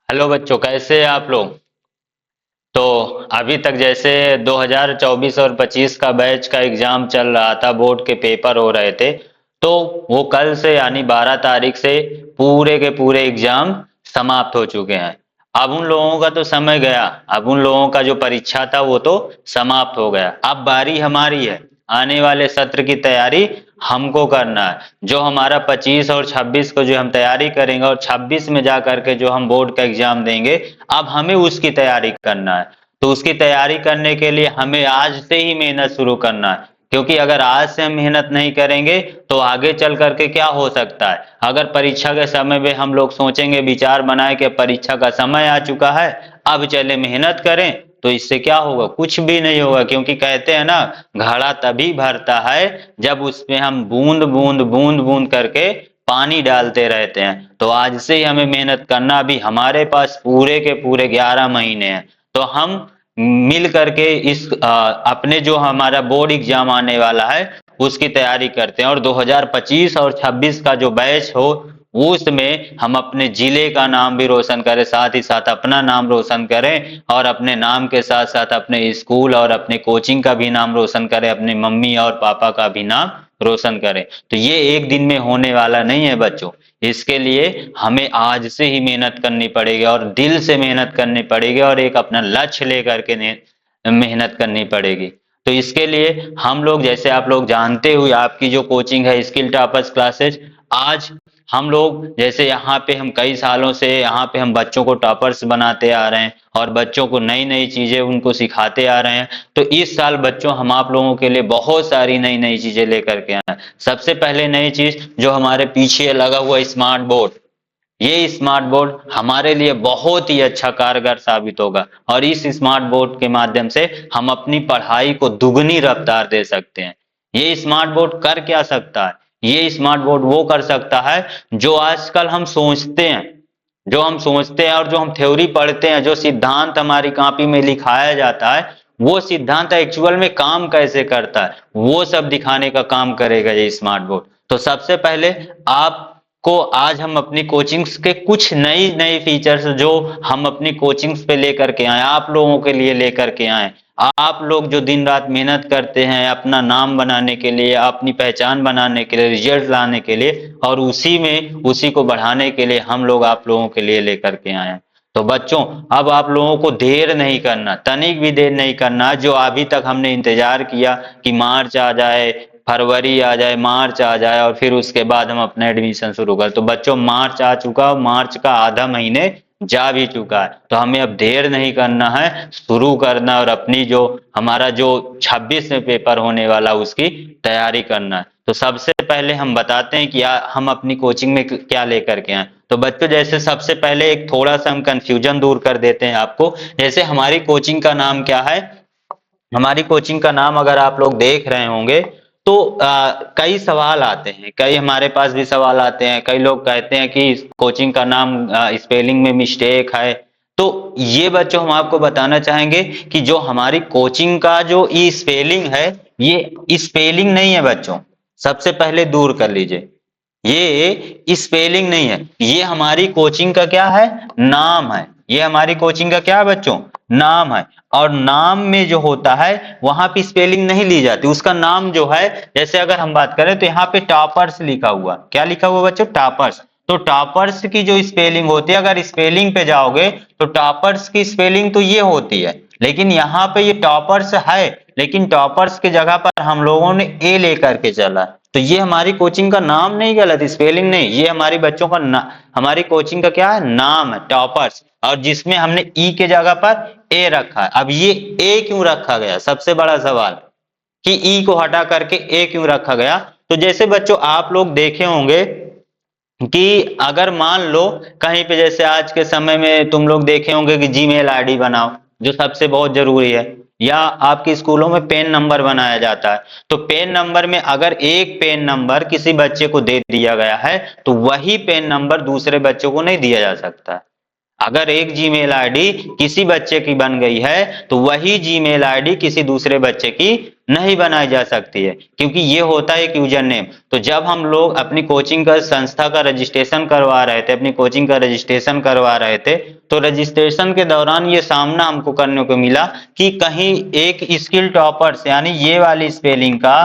Hello बच्चों, कैसे हैं आप लोग। तो अभी तक जैसे 2024 और 25 का बैच का एग्जाम चल रहा था, बोर्ड के पेपर हो रहे थे। तो वो कल से यानी 12 तारीख से पूरे के पूरे एग्जाम समाप्त हो चुके हैं। अब उन लोगों का तो समय गया। अब उन लोगों का जो परीक्षा था वो तो समाप्त हो गया। अब बारी हमारी है। आने वाले सत्र की तैयारी हमको करना है। जो हमारा 25 और 26 को जो हम तैयारी करेंगे और 26 में जा करके जो हम बोर्ड का एग्जाम देंगे, अब हमें उसकी तैयारी करना है। तो उसकी तैयारी करने के लिए हमें आज से ही मेहनत शुरू करना है। क्योंकि अगर आज से हम मेहनत नहीं करेंगे तो आगे चल करके क्या हो सकता है। अगर परीक्षा के समय में हम लोग सोचेंगे, विचार बनाए कि परीक्षा का समय आ चुका है, अब चले मेहनत करें, तो इससे क्या होगा, कुछ भी नहीं होगा। क्योंकि कहते हैं ना, घड़ा तभी भरता है जब उसमें हम बूंद बूंद बूंद बूंद करके पानी डालते रहते हैं। तो आज से ही हमें मेहनत करना। अभी हमारे पास पूरे के पूरे 11 महीने हैं। तो हम मिल करके इस अपने जो हमारा बोर्ड एग्जाम आने वाला है उसकी तैयारी करते हैं। और 2025 और 26 का जो बैच हो उसमें हम अपने जिले का नाम भी रोशन करें, साथ ही साथ अपना नाम रोशन करें, और अपने नाम के साथ साथ अपने स्कूल और अपने कोचिंग का भी नाम रोशन करें, अपने मम्मी और पापा का भी नाम रोशन करें। तो ये एक दिन में होने वाला नहीं है बच्चों। इसके लिए हमें आज से ही मेहनत करनी पड़ेगी और दिल से मेहनत करनी पड़ेगी और एक अपना लक्ष्य लेकर के मेहनत करनी पड़ेगी। तो इसके लिए हम लोग, जैसे आप लोग जानते हुए, आपकी जो कोचिंग है स्किल टॉपर्स क्लासेज, आज हम लोग जैसे यहाँ पे हम कई सालों से यहाँ पे हम बच्चों को टॉपर्स बनाते आ रहे हैं और बच्चों को नई नई चीजें उनको सिखाते आ रहे हैं। तो इस साल बच्चों हम आप लोगों के लिए बहुत सारी नई नई चीजें लेकर के आए हैं। सबसे पहले नई चीज जो हमारे पीछे लगा हुआ स्मार्ट बोर्ड, ये स्मार्ट बोर्ड हमारे लिए बहुत ही अच्छा कारगर साबित होगा। और इस स्मार्ट बोर्ड के माध्यम से हम अपनी पढ़ाई को दुगनी रफ्तार दे सकते हैं। ये स्मार्ट बोर्ड कर क्या सकता है, ये स्मार्ट बोर्ड वो कर सकता है जो आजकल हम सोचते हैं, और जो हम थ्योरी पढ़ते हैं, जो सिद्धांत हमारी कॉपी में लिखाया जाता है, वो सिद्धांत एक्चुअल में काम कैसे करता है वो सब दिखाने का काम करेगा ये स्मार्ट बोर्ड। तो सबसे पहले आप को आज हम अपनी कोचिंग्स के कुछ नई नई फीचर्स जो हम अपनी कोचिंग्स पे लेकर के आए, आप लोगों के लिए लेकर के आए। आप लोग जो दिन रात मेहनत करते हैं अपना नाम बनाने के लिए, अपनी पहचान बनाने के लिए, रिजल्ट लाने के लिए, और उसी को बढ़ाने के लिए हम लोग आप लोगों के लिए लेकर के आए हैं। तो बच्चों, अब आप लोगों को देर नहीं करना, तनिक भी देर नहीं करना। जो अभी तक हमने इंतजार किया कि मार्च आ जाए, फरवरी आ जाए, मार्च आ जाए और फिर उसके बाद हम अपना एडमिशन शुरू करें, तो बच्चों मार्च आ चुका, मार्च का आधा महीने जा भी चुका है। तो हमें अब देर नहीं करना है, शुरू करना और अपनी जो हमारा जो 26 में पेपर होने वाला उसकी तैयारी करना है। तो सबसे पहले हम बताते हैं कि हम अपनी कोचिंग में क्या लेकर के आए। तो बच्चों, जैसे सबसे पहले एक थोड़ा सा हम कंफ्यूजन दूर कर देते हैं आपको। जैसे हमारी कोचिंग का नाम क्या है, हमारी कोचिंग का नाम अगर आप लोग देख रहे होंगे तो कई सवाल आते हैं, कई हमारे पास भी सवाल आते हैं। कई लोग कहते हैं कि कोचिंग का नाम स्पेलिंग में मिस्टेक है। तो ये बच्चों हम आपको बताना चाहेंगे कि जो हमारी कोचिंग का जो ई स्पेलिंग है, ये स्पेलिंग नहीं है बच्चों। सबसे पहले दूर कर लीजिए, ये स्पेलिंग नहीं है, ये हमारी कोचिंग का क्या है, नाम है। ये हमारी कोचिंग का क्या है बच्चों, नाम है। और नाम में जो होता है वहां पे स्पेलिंग नहीं ली जाती, उसका नाम जो है। जैसे अगर हम बात करें तो यहाँ पे टॉपर्स लिखा हुआ, क्या लिखा हुआ बच्चों, टॉपर्स। तो टॉपर्स की जो स्पेलिंग होती है, अगर स्पेलिंग पे जाओगे तो टॉपर्स की स्पेलिंग तो ये होती है, लेकिन यहाँ पे ये टॉपर्स है, लेकिन टॉपर्स की जगह पर हम लोगों ने ए लेकर के चला। तो ये हमारी कोचिंग का नाम नहीं, गलत स्पेलिंग नहीं, ये हमारी बच्चों का हमारी कोचिंग का क्या है, नाम है, टॉपर्स। और जिसमें हमने ई के जगह पर ए रखा है। अब ये ए क्यों रखा गया, सबसे बड़ा सवाल, कि ई को हटा करके ए क्यों रखा गया। तो जैसे बच्चों आप लोग देखे होंगे कि अगर मान लो कहीं पे, जैसे आज के समय में तुम लोग देखे होंगे कि जीमेल आईडी बनाओ, जो सबसे बहुत जरूरी है, या आपके स्कूलों में पेन नंबर बनाया जाता है। तो पेन नंबर में अगर एक पेन नंबर किसी बच्चे को दे दिया गया है तो वही पेन नंबर दूसरे बच्चों को नहीं दिया जा सकता। अगर एक जीमेल आईडी किसी बच्चे की बन गई है तो वही जीमेल आईडी किसी दूसरे बच्चे की नहीं बनाई जा सकती है, क्योंकि ये होता है एक यूजर नेम। तो जब हम लोग अपनी कोचिंग का संस्था का रजिस्ट्रेशन करवा रहे थे, अपनी कोचिंग का रजिस्ट्रेशन करवा रहे थे, तो रजिस्ट्रेशन के दौरान ये सामना हमको करने को मिला कि कहीं एक स्किल टॉपर्स यानी ये वाली स्पेलिंग का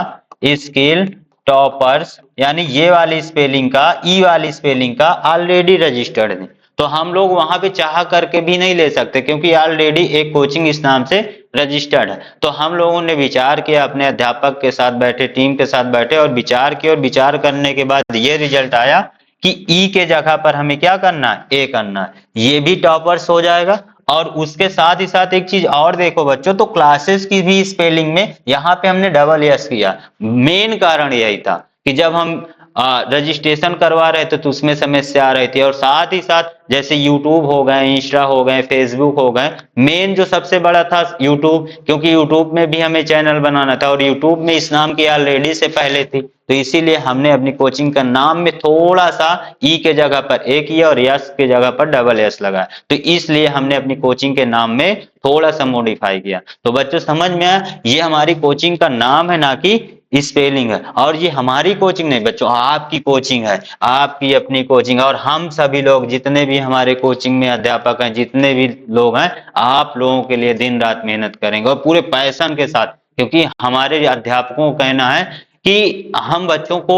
स्किल टॉपर्स यानी ये वाली स्पेलिंग का ई वाली स्पेलिंग का ऑलरेडी रजिस्टर्ड है। तो हम लोग वहां पे चाह करके भी नहीं ले सकते, क्योंकि ऑलरेडी एक कोचिंग इस नाम से रजिस्टर्ड है। तो हम लोगों ने विचार किया, अपने अध्यापक के साथ बैठे, टीम के साथ बैठे और विचार किया, और विचार करने के बाद ये रिजल्ट आया कि ई के जगह पर हमें क्या करना है, ए करना है। ये भी टॉपर्स हो जाएगा। और उसके साथ ही साथ एक चीज और देखो बच्चों, तो क्लासेस की भी स्पेलिंग में यहाँ पे हमने डबल एस किया। मेन कारण यही था कि जब हम रजिस्ट्रेशन करवा रहे थे तो उसमें समस्या आ रही थी, और साथ ही साथ जैसे यूट्यूब हो गए, इंस्टा हो गए, फेसबुक हो गए, मेन जो सबसे बड़ा था यूट्यूब, क्योंकि यूट्यूब में भी हमें चैनल बनाना था और यूट्यूब में इस नाम की ऑलरेडी से पहले थी। तो इसीलिए हमने अपनी कोचिंग का नाम में थोड़ा सा ई के जगह पर ए किया और यस के जगह पर डबल एस लगाया। तो इसलिए हमने अपनी कोचिंग के नाम में थोड़ा सा मॉडिफाई किया। तो बच्चों समझ में आया, ये हमारी कोचिंग का नाम है, ना कि स्पेलिंग है। और ये हमारी कोचिंग नहीं बच्चों, आपकी कोचिंग है, आपकी अपनी कोचिंग है। और हम सभी लोग जितने भी हमारे कोचिंग में अध्यापक हैं, जितने भी लोग हैं, आप लोगों के लिए दिन रात मेहनत करेंगे और पूरे पैशन के साथ, क्योंकि हमारे अध्यापकों का कहना है कि हम बच्चों को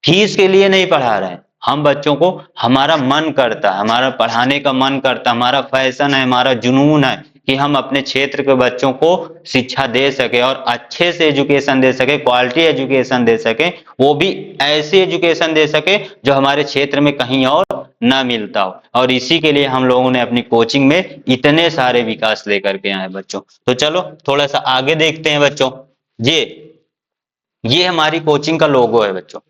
फीस के लिए नहीं पढ़ा रहे हैं, हम बच्चों को, हमारा मन करता है, हमारा पढ़ाने का मन करता है, हमारा फैशन है, हमारा जुनून है कि हम अपने क्षेत्र के बच्चों को शिक्षा दे सके और अच्छे से एजुकेशन दे सके, क्वालिटी एजुकेशन दे सके, वो भी ऐसी एजुकेशन दे सके जो हमारे क्षेत्र में कहीं और ना मिलता हो। और इसी के लिए हम लोगों ने अपनी कोचिंग में इतने सारे विकास लेकर के आए बच्चों। तो चलो थोड़ा सा आगे देखते हैं बच्चों। ये हमारी कोचिंग का लोगो है बच्चों,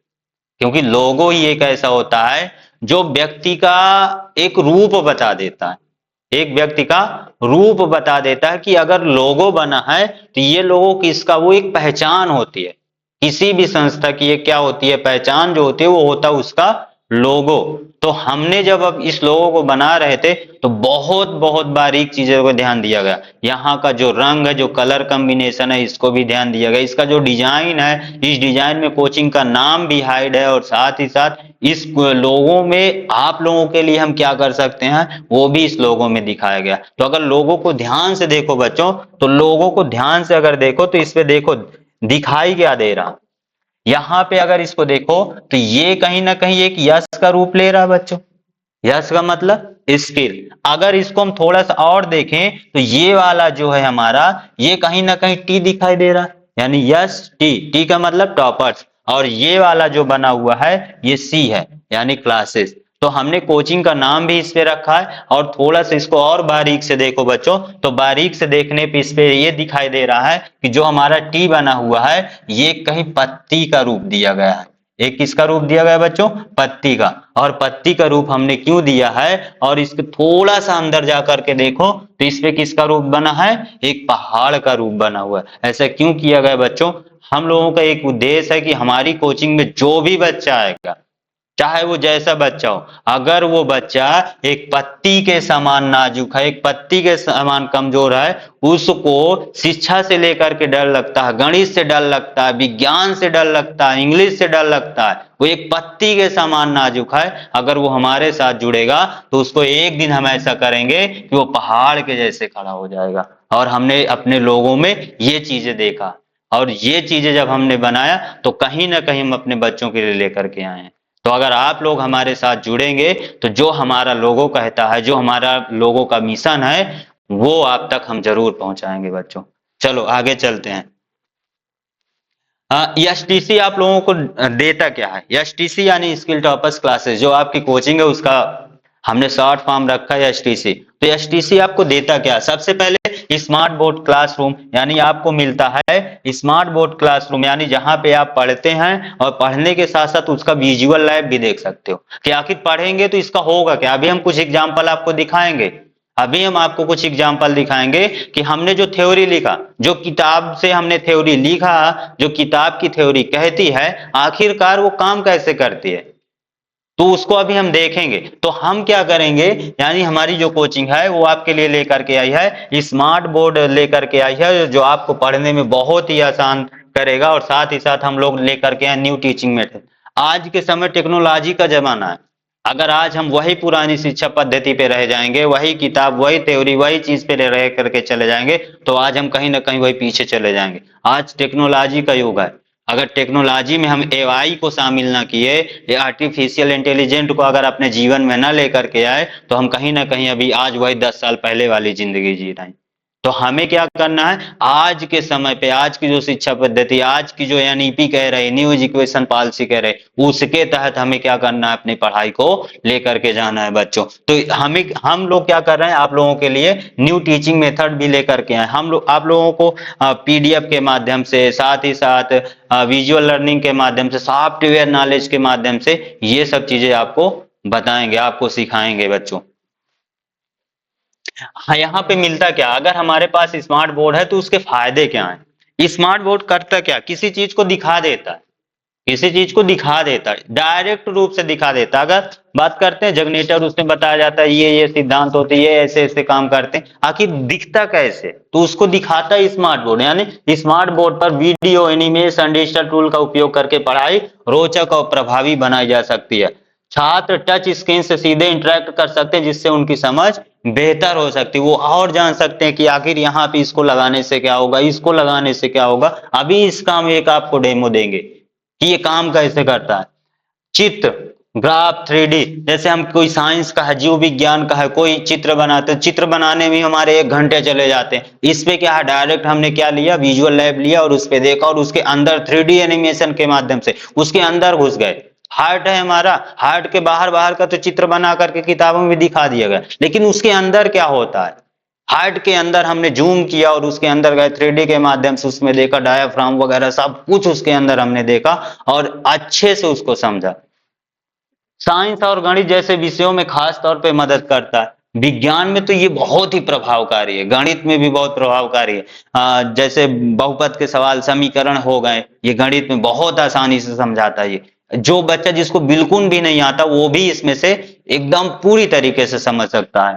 क्योंकि लोगो ही एक ऐसा होता है जो व्यक्ति का एक रूप बता देता है, एक व्यक्ति का रूप बता देता है कि अगर लोगो बना है तो ये लोगों की, इसका वो एक पहचान होती है। किसी भी संस्था की एक क्या होती है, पहचान जो होती है, वो होता है उसका लोगो। तो हमने जब अब इस लोगो को बना रहे थे तो बहुत बहुत बारीक चीजों को ध्यान दिया गया। यहाँ का जो रंग है, जो कलर कॉम्बिनेशन है, इसको भी ध्यान दिया गया। इसका जो डिजाइन है, इस डिजाइन में कोचिंग का नाम भी हाइड है, और साथ ही साथ इस लोगों में आप लोगों के लिए हम क्या कर सकते हैं वो भी इस लोगों में दिखाया गया। तो अगर लोगों को ध्यान से देखो बच्चों, तो लोगों को ध्यान से अगर देखो तो इस पे देखो दिखाई क्या दे रहा, यहां पे अगर इसको देखो तो ये कहीं ना कहीं एक यश का रूप ले रहा है बच्चों। यश का मतलब स्किल। अगर इसको हम थोड़ा सा और देखें तो ये वाला जो है हमारा, ये कहीं ना कहीं टी दिखाई दे रहा है, यानी यश टी, टी का मतलब टॉपर्स। और ये वाला जो बना हुआ है ये सी है, यानी क्लासेस। तो हमने कोचिंग का नाम भी इस पे रखा है। और थोड़ा सा इसको और बारीक से देखो बच्चों, तो बारीक से देखने पे इस पे ये दिखाई दे रहा है कि जो हमारा टी बना हुआ है ये कहीं पत्ती का रूप दिया गया है। एक किसका रूप दिया गया बच्चों, पत्ती का। और पत्ती का रूप हमने क्यों दिया है, और इसके थोड़ा सा अंदर जा करके देखो तो इस पे किसका रूप बना है, एक पहाड़ का रूप बना हुआ है। ऐसा क्यों किया गया बच्चों, हम लोगों का एक उद्देश्य है कि हमारी कोचिंग में जो भी बच्चा आएगा, चाहे वो जैसा बच्चा हो, अगर वो बच्चा एक पत्ती के समान नाजुक है, एक पत्ती के समान कमजोर है, उसको शिक्षा से लेकर के डर लगता है, गणित से डर लगता है, विज्ञान से डर लगता है, इंग्लिश से डर लगता है, वो एक पत्ती के समान नाजुक है, अगर वो हमारे साथ जुड़ेगा तो उसको एक दिन हम ऐसा करेंगे कि वो पहाड़ के जैसे खड़ा हो जाएगा। और हमने अपने लोगों में ये चीजें देखा, और ये चीजें जब हमने बनाया तो कहीं ना कहीं हम अपने बच्चों के लिए लेकर के आए हैं। तो अगर आप लोग हमारे साथ जुड़ेंगे तो जो हमारा लोगो कहता है, जो हमारा लोगो का मिशन है, वो आप तक हम जरूर पहुंचाएंगे बच्चों। चलो आगे चलते हैं। एसटीसी आप लोगों को देता क्या है, एसटीसी यानी स्किल टॉपर्स क्लासेस, जो आपकी कोचिंग है उसका हमने शॉर्ट फॉर्म रखा है एसटीसी। तो एसटीसी आपको देता क्या है, सबसे पहले स्मार्ट बोर्ड क्लासरूम, यानी आपको मिलता है स्मार्ट बोर्ड क्लासरूम, यानी जहां पे आप पढ़ते हैं और पढ़ने के साथ साथ उसका विजुअल लैब भी देख सकते हो कि आखिर पढ़ेंगे तो इसका होगा क्या। अभी हम कुछ एग्जाम्पल आपको दिखाएंगे, अभी हम आपको कुछ एग्जाम्पल दिखाएंगे कि हमने जो थ्योरी लिखा, जो किताब से हमने थ्योरी लिखा, जो किताब की थ्योरी कहती है, आखिरकार वो काम कैसे करती है। तो उसको अभी हम देखेंगे। तो हम क्या करेंगे, यानी हमारी जो कोचिंग है वो आपके लिए लेकर के आई है स्मार्ट बोर्ड लेकर के आई है, जो आपको पढ़ने में बहुत ही आसान करेगा। और साथ ही साथ हम लोग लेकर के आए न्यू टीचिंग मेथड। आज के समय टेक्नोलॉजी का जमाना है। अगर आज हम वही पुरानी शिक्षा पद्धति पे रह जाएंगे, वही किताब, वही थ्योरी, वही चीज पे रह करके चले जाएंगे, तो आज हम कहीं ना कहीं वही पीछे चले जाएंगे। आज टेक्नोलॉजी का युग है। अगर टेक्नोलॉजी में हम एआई को शामिल ना किए, ये आर्टिफिशियल इंटेलिजेंट को अगर अपने जीवन में ना लेकर के आए, तो हम कहीं ना कहीं अभी आज वही 10 साल पहले वाली जिंदगी जी रहे हैं। तो हमें क्या करना है, आज के समय पे आज की जो शिक्षा पद्धति, आज की जो एनईपी कह रहे, न्यू एजुकेशन पॉलिसी कह रहे, उसके तहत हमें क्या करना है, अपनी पढ़ाई को लेकर के जाना है बच्चों। तो हम लोग क्या कर रहे हैं, आप लोगों के लिए न्यू टीचिंग मेथड भी लेकर के आए हम लोग। आप लोगों को पीडीएफ के माध्यम से, साथ ही साथ विजुअल लर्निंग के माध्यम से, सॉफ्टवेयर नॉलेज के माध्यम से ये सब चीजें आपको बताएंगे, आपको सिखाएंगे बच्चों। हाँ, यहाँ पे मिलता क्या, अगर हमारे पास स्मार्ट बोर्ड है तो उसके फायदे क्या हैं। स्मार्ट बोर्ड करता क्या, किसी चीज को दिखा देता है, किसी चीज को दिखा देता है, डायरेक्ट रूप से दिखा देता है। अगर बात करते हैं जगनेटर, उसमें बताया जाता है ये सिद्धांत होते हैं, ये ऐसे ऐसे काम करते हैं, आखिर दिखता कैसे, तो उसको दिखाता है स्मार्ट बोर्ड। यानी स्मार्ट बोर्ड पर वीडियो, एनिमेशन, डिजिटल टूल का उपयोग करके पढ़ाई रोचक और प्रभावी बनाई जा सकती है। छात्र टच स्क्रीन से सीधे इंटरेक्ट कर सकते हैं, जिससे उनकी समझ बेहतर हो सकती है। वो और जान सकते हैं कि आखिर यहाँ पे इसको लगाने से क्या होगा, इसको लगाने से क्या होगा। अभी इसका हम एक आपको डेमो देंगे कि ये काम कैसे करता है। चित्र, ग्राफ, 3D, जैसे हम कोई साइंस का है, जीव विज्ञान का है, कोई चित्र बनाते हैं, चित्र बनाने में हमारे 1 घंटे चले जाते हैं। इस पे क्या है, डायरेक्ट हमने क्या लिया, विजुअल लैब लिया और उस पे देखा, और उसके अंदर 3D एनिमेशन के माध्यम से उसके अंदर घुस गए। हार्ट है हमारा, हार्ट के बाहर बाहर का तो चित्र बना करके किताबों में दिखा दिया गया, लेकिन उसके अंदर क्या होता है, हार्ट के अंदर हमने जूम किया और उसके अंदर गए, 3D के माध्यम से उसमें देखा, डायाफ्राम वगैरह सब कुछ उसके अंदर हमने देखा और अच्छे से उसको समझा। साइंस और गणित जैसे विषयों में खास तौर पे मदद करता है। विज्ञान में तो ये बहुत ही प्रभावकारी है, गणित में भी बहुत प्रभावकारी है। जैसे बहुपद के सवाल, समीकरण हो गए, ये गणित में बहुत आसानी से समझाता है। ये जो बच्चा जिसको बिल्कुल भी नहीं आता, वो भी इसमें से एकदम पूरी तरीके से समझ सकता है।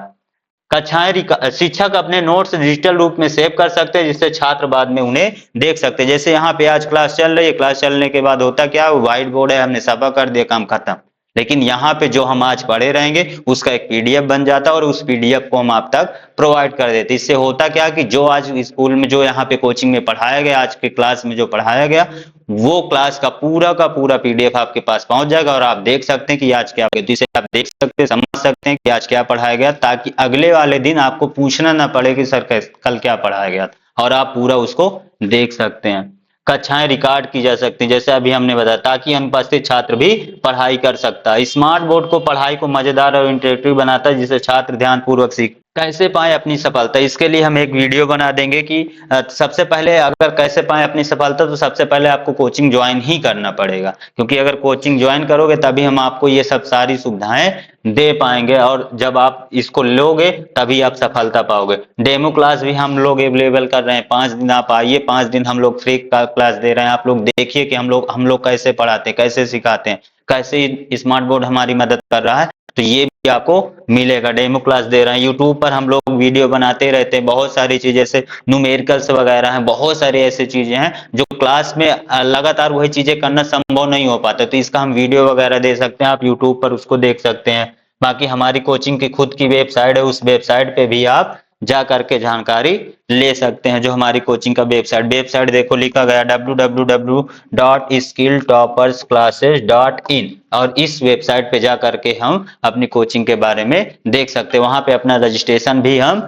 कक्षाएं, शिक्षक अपने नोट्स डिजिटल रूप में सेव कर सकते हैं, जिससे छात्र बाद में उन्हें देख सकते हैं। जैसे यहाँ पे आज क्लास चल रही है, क्लास चलने के बाद होता क्या है, व्हाइट बोर्ड है, हमने सफा कर दिया, काम खत्म। लेकिन यहाँ पे जो हम आज पढ़े रहेंगे उसका एक पीडीएफ बन जाता है और उस पीडीएफ को हम आप तक प्रोवाइड कर देते। इससे होता क्या कि जो आज स्कूल में, जो यहाँ पे कोचिंग में पढ़ाया गया, आज के क्लास में जो पढ़ाया गया, वो क्लास का पूरा पीडीएफ आपके पास पहुंच जाएगा और आप देख सकते हैं कि आज क्या, तो इसे आप देख सकते हैं, समझ सकते हैं कि आज क्या पढ़ाया गया, ताकि अगले वाले दिन आपको पूछना ना पड़े कि सर कल क्या पढ़ाया गया, और आप पूरा उसको देख सकते हैं। कक्षाएं रिकॉर्ड की जा सकती हैं, जैसे अभी हमने बताया, ताकि अनुपस्थित छात्र भी पढ़ाई कर सकता है। स्मार्ट बोर्ड को पढ़ाई को मजेदार और इंटरेक्टिव बनाता है, जिससे छात्र ध्यानपूर्वक सीख। कैसे पाए अपनी सफलता, इसके लिए हम एक वीडियो बना देंगे कि सबसे पहले अगर कैसे पाए अपनी सफलता, तो सबसे पहले आपको कोचिंग ज्वाइन ही करना पड़ेगा, क्योंकि अगर कोचिंग ज्वाइन करोगे तभी हम आपको ये सब सारी सुविधाएं दे पाएंगे, और जब आप इसको लोगे तभी आप सफलता पाओगे। डेमो क्लास भी हम लोग अवेलेबल कर रहे हैं, 5 दिन आप आइए, 5 दिन हम लोग फ्री क्लास दे रहे हैं। आप लोग देखिए कि हम लोग कैसे पढ़ाते हैं, कैसे सिखाते हैं, कैसे स्मार्ट बोर्ड हमारी मदद कर रहा है। तो ये भी आपको मिलेगा, डेमो क्लास दे रहे हैं। यूट्यूब पर हम लोग वीडियो बनाते रहते हैं, बहुत सारी चीजें जैसे न्यूमेरिकल्स वगैरह हैं, बहुत सारी ऐसी चीजें हैं जो क्लास में लगातार वही चीजें करना संभव नहीं हो पाता, तो इसका हम वीडियो वगैरह दे सकते हैं, आप यूट्यूब पर उसको देख सकते हैं। बाकी हमारी कोचिंग की खुद की वेबसाइट है, उस वेबसाइट पे भी आप जा करके जानकारी ले सकते हैं। जो हमारी कोचिंग का वेबसाइट देखो, लिखा गया www.skilltoppersclasses.in, और इस वेबसाइट पे जा करके हम अपनी कोचिंग के बारे में देख सकते हैं। वहां पे अपना रजिस्ट्रेशन भी हम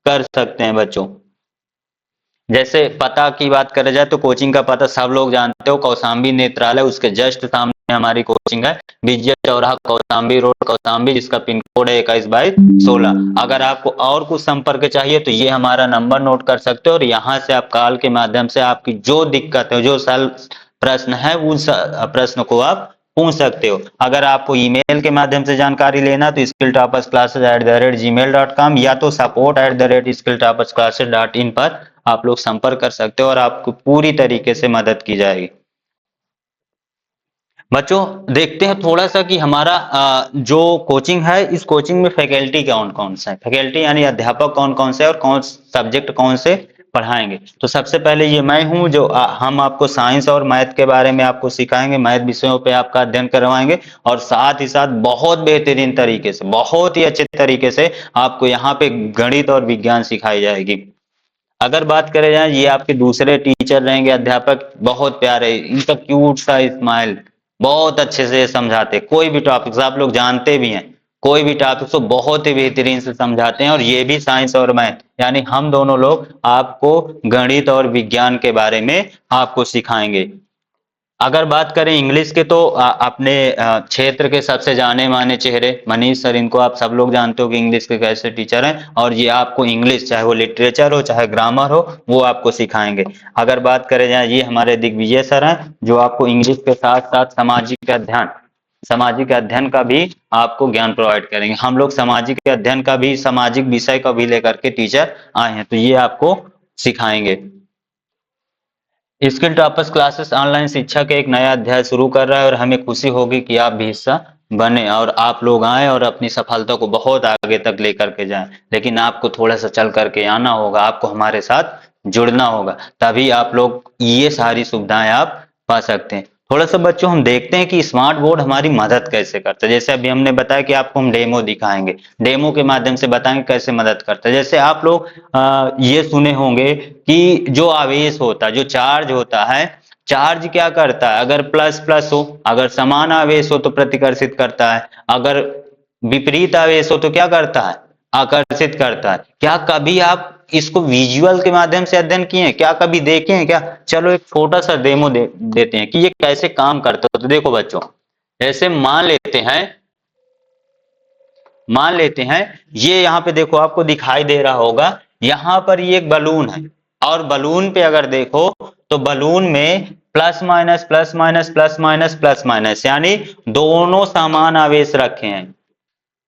कर सकते हैं बच्चों। जैसे पता की बात करें जाए, तो कोचिंग का पता सब लोग जानते हो, कौशाम्बी नेत्रालय, उसके जस्ट सामने हमारी कोचिंग है, विजय चौराहा, कौशाम्बी रोड, कौशाम्बी, जिसका पिन कोड है 212216। अगर आपको और कुछ संपर्क चाहिए तो ये हमारा नंबर नोट कर सकते हो, और यहाँ से आप कॉल के माध्यम से आपकी जो दिक्कत है, जो सल प्रश्न है, उस प्रश्न को आप पूछ सकते हो। अगर आपको ईमेल के माध्यम से जानकारी लेना तो skilltoppersclasses@gmail.com या तो support@skilltoppersclasses.in पर आप लोग संपर्क कर सकते हो और आपको पूरी तरीके से मदद की जाएगी। बच्चों देखते हैं थोड़ा सा कि हमारा जो कोचिंग है, इस कोचिंग में फैकल्टी कौन कौन सा है, फैकल्टी यानी अध्यापक कौन कौन से और कौन सब्जेक्ट कौन से पढ़ाएंगे। तो सबसे पहले ये मैं हूं जो हम आपको साइंस और मैथ के बारे में आपको सिखाएंगे, मैथ विषयों पे आपका अध्ययन करवाएंगे और साथ ही साथ बहुत बेहतरीन तरीके से, बहुत ही अच्छे तरीके से आपको यहाँ पे गणित और विज्ञान सिखाई जाएगी। अगर बात करें जाए, ये आपके दूसरे टीचर रहेंगे अध्यापक, बहुत प्यारे, इनका क्यूट सा स्माइल, बहुत अच्छे से समझाते, कोई भी टॉपिक्स आप लोग जानते भी हैं, कोई भी टॉपिक्स को बहुत ही बेहतरीन से समझाते हैं। और ये भी साइंस और मैथ यानी हम दोनों लोग आपको गणित और विज्ञान के बारे में आपको सिखाएंगे। अगर बात करें इंग्लिश के, तो अपने क्षेत्र के सबसे जाने माने चेहरे मनीष सर, इनको आप सब लोग जानते हो कि इंग्लिश के कैसे टीचर हैं, और ये आपको इंग्लिश चाहे वो लिटरेचर हो चाहे ग्रामर हो वो आपको सिखाएंगे। अगर बात करें जाए, ये हमारे दिग्विजय सर हैं जो आपको इंग्लिश के साथ साथ सामाजिक अध्ययन का भी आपको ज्ञान प्रोवाइड करेंगे। हम लोग सामाजिक अध्ययन का भी, सामाजिक विषय का भी लेकर के टीचर आए हैं, तो ये आपको सिखाएंगे। स्किल टॉपर्स क्लासेस ऑनलाइन शिक्षा के एक नया अध्याय शुरू कर रहा है और हमें खुशी होगी कि आप भी हिस्सा बने और आप लोग आए और अपनी सफलता को बहुत आगे तक लेकर के जाएं। लेकिन आपको थोड़ा सा चल करके आना होगा, आपको हमारे साथ जुड़ना होगा, तभी आप लोग ये सारी सुविधाएं आप पा सकते हैं। थोड़ा सा बच्चों हम देखते हैं कि स्मार्ट बोर्ड हमारी मदद कैसे करता है। जैसे अभी हमने बताया कि आपको हम डेमो दिखाएंगे, डेमो के माध्यम से बताएंगे कैसे मदद करता है। जैसे आप लोग ये सुने होंगे कि जो आवेश होता है, जो चार्ज होता है, चार्ज क्या करता है, अगर प्लस प्लस हो, अगर समान आवेश हो तो प्रतिकर्षित करता है, अगर विपरीत आवेश हो तो क्या करता है, आकर्षित करता है। क्या कभी आप इसको विजुअल के माध्यम से अध्ययन किए हैं, क्या कभी देखे हैं क्या? चलो एक छोटा सा डेमो देते हैं कि ये कैसे काम करता है। तो देखो बच्चों, ऐसे मान लेते हैं ये यहाँ पे देखो, आपको दिखाई दे रहा होगा, यहाँ पर ये एक बलून है और बलून पे अगर देखो तो बलून में plus minus plus minus plus minus plus minus यानी दोनों समान आवेश रखे हैं,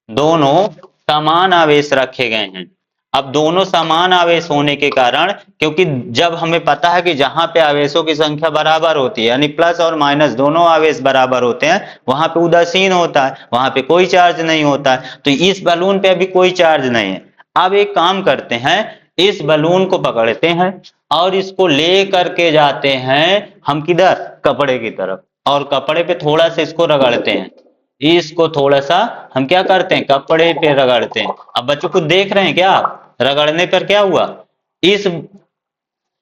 दोनों समान आवेश रखे गए हैं। अब दोनों समान आवेश होने के कारण, क्योंकि जब हमें पता है कि जहां पे आवेशों की संख्या बराबर होती है यानी प्लस और माइनस दोनों आवेश बराबर होते हैं, वहां पे उदासीन होता है, वहां पे कोई चार्ज नहीं होता है। तो इस बलून पे अभी कोई चार्ज नहीं है। अब एक काम करते हैं, इस बलून को पकड़ते हैं और इसको ले करके जाते हैं हम किधर, कपड़े की तरफ, और कपड़े पे थोड़ा सा इसको रगड़ते हैं, इसको थोड़ा सा हम क्या करते हैं, कपड़े पे रगड़ते हैं। अब बच्चों को देख रहे हैं क्या, रगड़ने पर क्या हुआ, इस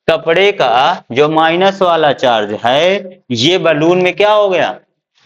कपड़े का जो माइनस वाला चार्ज है ये बलून में क्या हो गया,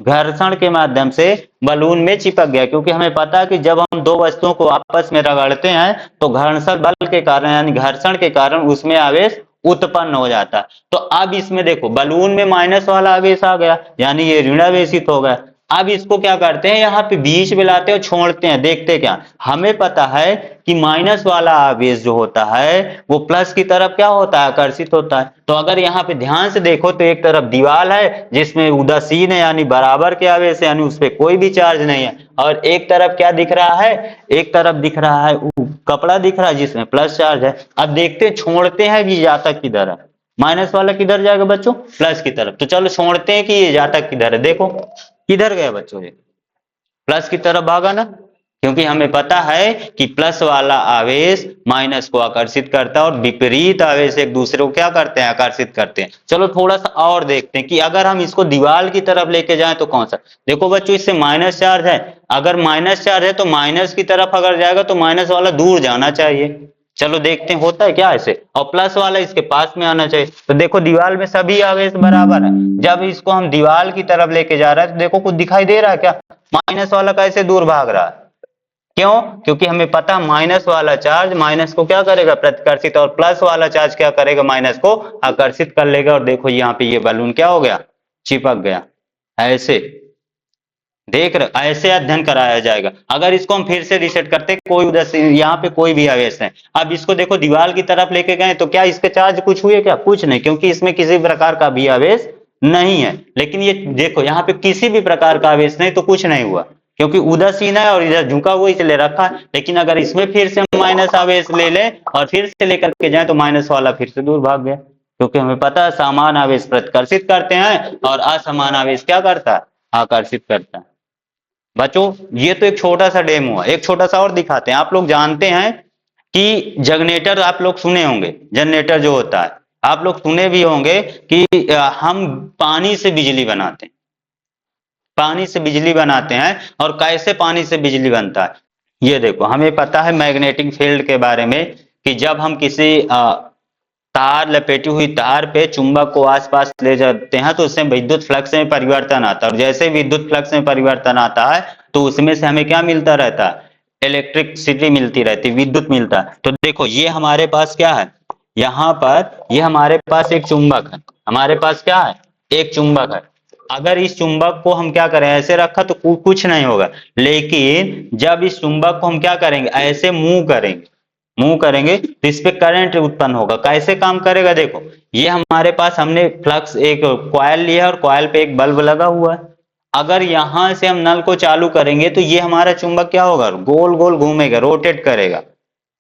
घर्षण के माध्यम से बलून में चिपक गया। क्योंकि हमें पता है कि जब हम दो वस्तुओं को आपस में रगड़ते हैं तो घर्षण बल के कारण यानी घर्षण के कारण उसमें आवेश उत्पन्न हो जाता है। तो अब इसमें देखो बलून में माइनस वाला आवेश आ गया यानी ये ऋणावेशित हो गया। अब इसको क्या करते हैं, यहाँ पे बीच में लाते हैं और छोड़ते हैं। देखते क्या, हमें पता है कि माइनस वाला आवेश जो होता है वो प्लस की तरफ क्या होता है, आकर्षित होता है। तो अगर यहाँ पे ध्यान से देखो तो एक तरफ दीवार है जिसमें उदासीन है यानी बराबर के आवेश है यानी उस पर कोई भी चार्ज नहीं है, और एक तरफ क्या दिख रहा है, एक तरफ दिख रहा है कपड़ा दिख रहा है जिसमें प्लस चार्ज है। अब देखते छोड़ते हैं कि जाता किधर है, माइनस वाला किधर जाएगा बच्चों, प्लस की तरफ। तो चलो छोड़ते हैं कि ये जाता किधर है, देखो किधर गया बच्चों, ये प्लस की तरफ भागा ना, क्योंकि हमें पता है कि प्लस वाला आवेश माइनस को आकर्षित करता है और विपरीत आवेश एक दूसरे को क्या करते हैं, आकर्षित करते हैं। चलो थोड़ा सा और देखते हैं कि अगर हम इसको दीवार की तरफ लेके जाएं तो कौन सा, देखो बच्चों इससे माइनस चार्ज है, अगर माइनस चार्ज है तो माइनस की तरफ अगर जाएगा तो माइनस वाला दूर जाना चाहिए। चलो देखते हैं होता है क्या ऐसे, और प्लस वाला इसके पास में आना चाहिए। तो देखो दीवार में सभी आवेश बराबर है, जब इसको हम दीवार की तरफ लेके जा रहे हैं तो देखो कुछ दिखाई दे रहा है क्या, माइनस वाला कैसे दूर भाग रहा है, क्यों, क्योंकि हमें पता माइनस वाला चार्ज माइनस को क्या करेगा, प्रतिकर्षित, और प्लस वाला चार्ज क्या करेगा, माइनस को आकर्षित कर लेगा। और देखो यहाँ पे ये बलून क्या हो गया, चिपक गया। ऐसे देख रहे, ऐसे अध्ययन कराया जाएगा। अगर इसको हम फिर से रिसेट करते, कोई उधर यहाँ पे कोई भी आवेश नहीं, अब इसको देखो दीवार की तरफ लेके गए तो क्या इसके चार्ज कुछ हुए क्या, कुछ नहीं, क्योंकि इसमें किसी प्रकार का भी आवेश नहीं है। लेकिन ये देखो यहाँ पे किसी भी प्रकार का आवेश नहीं तो कुछ नहीं हुआ, क्योंकि उदासीन है और इधर झुका हुआ इसलिए रखा है। लेकिन अगर इसमें फिर से माइनस आवेश ले ले और फिर से लेकर के जाए तो माइनस वाला फिर से दूर भाग गया, क्योंकि हमें पता है समान आवेश प्रतिकर्षित करते हैं और असमान आवेश क्या करता है, आकर्षित करता है। बच्चों ये तो एक छोटा सा डेमो है, एक छोटा सा और दिखाते हैं। आप लोग जानते हैं कि जनरेटर आप लोग सुने होंगे, जनरेटर जो होता है आप लोग सुने भी होंगे कि हम पानी से बिजली बनाते हैं, पानी से बिजली बनाते हैं। और कैसे पानी से बिजली बनता है, ये देखो हमें पता है मैग्नेटिक फील्ड के बारे में कि जब हम किसी तार लपेटी हुई तार पे चुंबक को आसपास ले जाते हैं तो उससे विद्युत फ्लक्स में परिवर्तन आता है, और जैसे विद्युत फ्लक्स में परिवर्तन आता है तो उसमें से हमें क्या मिलता रहता है, इलेक्ट्रिसिटी मिलती रहती है, विद्युत मिलता है। तो देखो ये हमारे पास क्या है, यहाँ पर ये हमारे पास एक चुंबक है, हमारे पास क्या है, एक चुंबक है। अगर इस चुंबक को हम क्या करें, ऐसे रखा तो कुछ नहीं होगा, लेकिन जब इस चुंबक को हम क्या करेंगे, ऐसे मूव करेंगे, मूव करेंगे तो इस पे करंट उत्पन्न होगा। कैसे काम करेगा, देखो ये हमारे पास हमने फ्लक्स एक कॉइल लिया और कॉइल पे एक बल्ब लगा हुआ है। अगर यहां से हम नल को चालू करेंगे तो ये हमारा चुंबक क्या होगा, गोल गोल घूमेगा, रोटेट करेगा।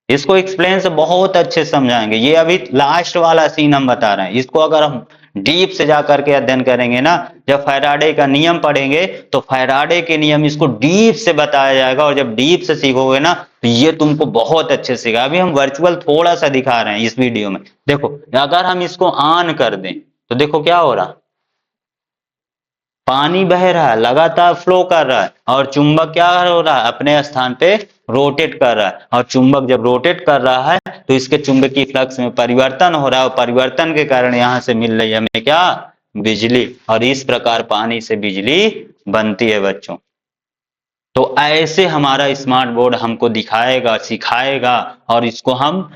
इसको एक्सप्लेन से बहुत अच्छे से समझाएंगे, ये अभी लास्ट वाला सीन हम बता रहे हैं। इसको अगर हम डीप से जा करके अध्ययन करेंगे ना, जब फैराडे का नियम पढ़ेंगे तो फैराडे के नियम इसको डीप से बताया जाएगा, और जब डीप से सीखोगे ना तो ये तुमको बहुत अच्छे से सीखा। अभी हम वर्चुअल थोड़ा सा दिखा रहे हैं इस वीडियो में। देखो अगर हम इसको ऑन कर दें तो देखो क्या हो रहा, पानी बह रहा है, लगातार फ्लो कर रहा है, और चुंबक क्या हो रहा है, अपने स्थान पे रोटेट कर रहा है। और चुंबक जब रोटेट कर रहा है तो इसके चुंबकीय फ्लक्स में परिवर्तन हो रहा है, और परिवर्तन के कारण यहां से मिल रही है हमें क्या, बिजली। और इस प्रकार पानी से बिजली बनती है बच्चों। तो ऐसे हमारा स्मार्ट बोर्ड हमको दिखाएगा, सिखाएगा, और इसको हम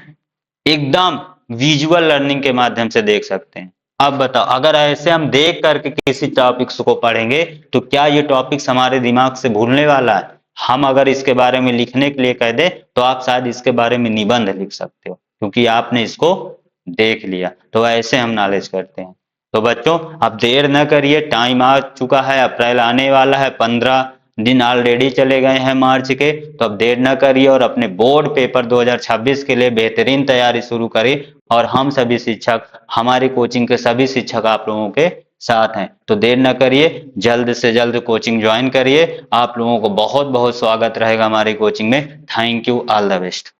एकदम विजुअल लर्निंग के माध्यम से देख सकते हैं। अब बताओ अगर ऐसे हम देख करके किसी टॉपिक्स को पढ़ेंगे तो क्या ये टॉपिक्स हमारे दिमाग से भूलने वाला है। हम अगर इसके बारे में लिखने के लिए कह दे तो आप शायद इसके बारे में निबंध लिख सकते हो, क्योंकि आपने इसको देख लिया। तो ऐसे हम नॉलेज करते हैं। तो बच्चों अब देर न करिए, टाइम आ चुका है, अप्रैल आने वाला है, 15 दिन ऑलरेडी चले गए हैं मार्च के। तो अब देर न करिए और अपने बोर्ड पेपर 2026 के लिए बेहतरीन तैयारी शुरू करिए। और हम सभी शिक्षक, हमारी कोचिंग के सभी शिक्षक आप लोगों के साथ हैं। तो देर न करिए, जल्द से जल्द कोचिंग ज्वाइन करिए। आप लोगों को बहुत बहुत स्वागत रहेगा हमारी कोचिंग में। Thank you, all the best.